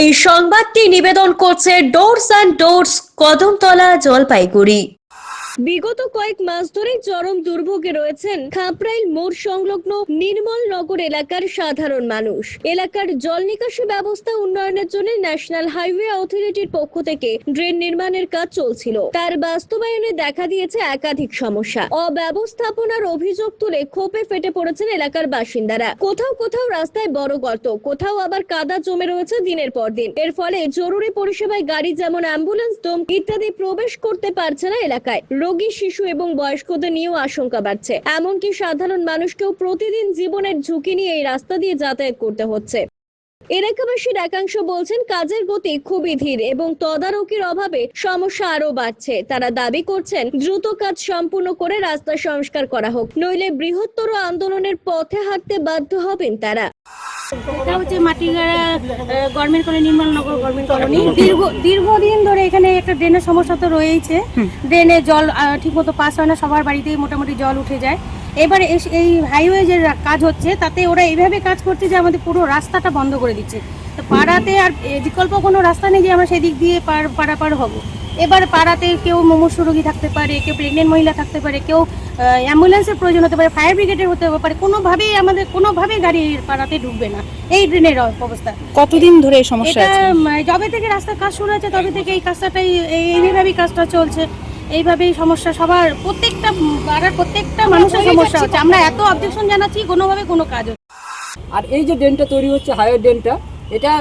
এই সংবাদটি নিবেদন করছে doors and doors, Kadamtala, Jalpaiguri. বিগত কয়েক মাস ধরে চরম দুর্ভোগে রয়েছেন খাপরাইল মোড় সংলগ্ন নির্মল নগর এলাকার সাধারণ মানুষ। এলাকার জল নিকাশি ব্যবস্থা উন্নয়নের জন্য ন্যাশনাল হাইওয়ে অথরিটির পক্ষ থেকে ড্রেন নির্মাণের কাজ চলছিল। তার বাস্তবায়নে দেখা দিয়েছে একাধিক সমস্যা। অব্যবস্থাপনার অভিযোগ তুলে ক্ষোভে ফেটে পড়েছেন এলাকার বাসিন্দারা। কোথাও কোথাও রাস্তায় বড় গর্ত, কোথাও আবার কাদা জমে রয়েছে দিনের পর দিন। এর ফলে জরুরি পরিষেবায় গাড়ি যেমন অ্যাম্বুলেন্স, দম ইত্যাদি প্রবেশ করতে পারছে না এলাকায়। রোগী, শিশু এবং বয়স্কদের নিয়েও আশঙ্কা বাড়ছে। এমনকি সাধারণ মানুষকেও প্রতিদিন জীবনের ঝুঁকি নিয়ে এই রাস্তা দিয়ে যাতায়াত করতে হচ্ছে। এলাকাবাসীর একাংশ বলছেন কাজের গতি খুবই ধীর এবং তদারকির অভাবে সমস্যা আরো বাড়ছে। তারা দাবি করছেন দ্রুত কাজ সম্পূর্ণ করে রাস্তা সংস্কার করা হোক, নইলে বৃহত্তর আন্দোলনের পথে হাঁটতে বাধ্য হবেন তারা। এটা হচ্ছে Matigara government colony, Nirmalnagar government colony. দীর্ঘদিন ধরে এখানে একটা ড্রেনের সমস্যা তো রয়েছে। ড্রেনে জল ঠিকমতো পাস হয় না, সবার বাড়িতেই মোটামুটি জল উঠে যায়। এবারে এই হাইওয়ে যে কাজ হচ্ছে তাতে ওরা এইভাবে কাজ করছে যে আমাদের পুরো রাস্তাটা বন্ধ করে দিচ্ছে। তো পাড়াতে আর বিকল্প কোনো রাস্তা নেই যে আমরা সেদিক দিয়ে পারাপার হব। এবার পাড়াতে কেউ মুমূর্ষু রোগী থাকতে পারে, কেউ প্রেগনেন্ট মহিলা থাকতে পারে, কেউ অ্যাম্বুলেন্সের প্রয়োজন হতে পারে, ফায়ার ব্রিগেডের হতে পারে। কোনোভাবেই গাড়ি পাড়াতে ঢুকবে না এই ড্রেনের অবস্থা। কতদিন ধরে এই সমস্যা এটা আছে? যবে থেকে রাস্তার কাজ শুরু হয়েছে তবে থেকে এই কাজটাই এইভাবেই কাজটা চলছে। এইভাবেই সমস্যা সবার, প্রত্যেকটা পাড়ার প্রত্যেকটা মানুষের সমস্যা হচ্ছে। আমরা এত অবজেকশন জানাচ্ছি, কোনোভাবে কোনো কাজ হচ্ছে। আর এই যে ড্রেনটা তৈরি হচ্ছে, হাইওয়ে ড্রেনটা, এটা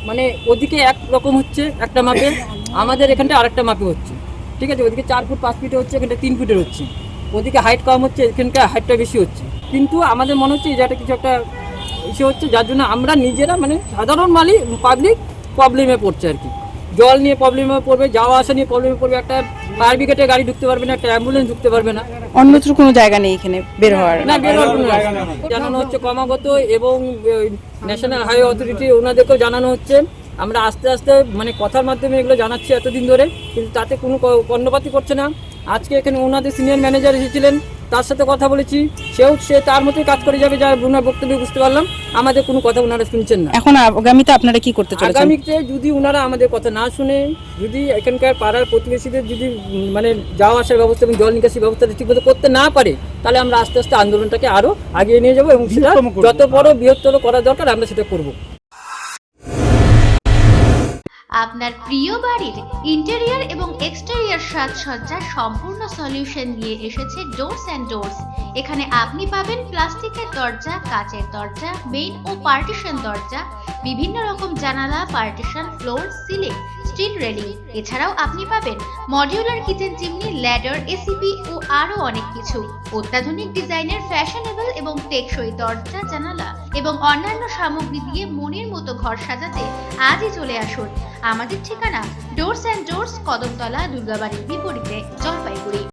মানে ওদিকে এক রকম হচ্ছে একটা মাপে, আমাদের এখানটা আরেকটা মাপে হচ্ছে। ঠিক আছে, ওদিকে 4 ফুট 5 ফিটে হচ্ছে, এখানটা 3 ফুটের হচ্ছে। ওদিকে হাইট কম হচ্ছে, এখানকার হাইটটা বেশি হচ্ছে। কিন্তু আমাদের মনে হচ্ছে যে এটা কিছু একটা ইস্যু হচ্ছে, যার জন্য আমরা নিজেরা মানে সাধারণ পাবলিক প্রবলেমে পড়ছে আর কি। জল নিয়ে প্রবলেমে পড়বে, যাওয়া আসা নিয়ে প্রবলেমে পড়বে। একটা ফায়ার ব্রিগেডের গাড়ি ঢুকতে পারবে না, একটা অ্যাম্বুলেন্স ঢুকতে পারবে না। অন্যত্র কোনো জায়গা নেই এখানে বের হওয়ার? না, বের হওয়ার কোনো জানানো হচ্ছে ক্রমাগত, এবং ন্যাশনাল হাইওয়ে অথরিটি ওনাদেরকেও জানানো হচ্ছে। আমরা আস্তে আস্তে মানে কথার মাধ্যমে এগুলো জানাচ্ছি এতদিন ধরে, কিন্তু তাতে কোনো কর্ণপাতই করছে না। আজকে এখানে ওনাদের সিনিয়র ম্যানেজার এসেছিলেন, তার সাথে কথা বলেছি, সে তার মতোই কাজ করে যাবে, যা ওনার বক্তব্য বুঝতে পারলাম। আমাদের কোনো কথা ওনারা শুনছেন না। এখন আগামীতে আপনারা কি করতে চলেছেন? আগামীতে যদি ওনারা আমাদের কথা না শুনে, যদি এখানকার পাড়ার প্রতিবেশীদের যদি মানে যাওয়া আসার ব্যবস্থা এবং জল নিকাশি ব্যবস্থাটা ঠিকমতো করতে না পারে, তাহলে আমরা আস্তে আস্তে আন্দোলনটাকে আরও আগিয়ে নিয়ে যাবো এবং সেটা যত বড় বৃহত্তর করা দরকার আমরা সেটা করব। আপনার প্রিয় বাড়ির ইন্টেরিয়র এবং এক্সটেরিয়র সাজসজ্জার সম্পূর্ণ সলিউশন নিয়ে এসেছে ডোরস অ্যান্ড ডোরস। এখানে আপনি পাবেন প্লাস্টিকের দরজা, কাচের দরজা, মেইন ও পার্টিশন দরজা, বিভিন্ন রকম জানালা, partition, floor, ceiling, steel railing. এছাড়াও আপনি পাবেন modular kitchen chimney, ladder, ACP ও আরো অনেক কিছু। অত্যাধুনিক ডিজাইনের ফ্যাশনেবল এবং টেকসই দরজা, জানালা এবং অন্যান্য সামগ্রী দিয়ে মনের মতো ঘর সাজাতে আজই চলে আসুন। আমাদের ঠিকানা ডোরস অ্যান্ড ডোরস, কদমতলা, দুর্গাবাড়ির বিপরীতে, জলপাইগুড়ি।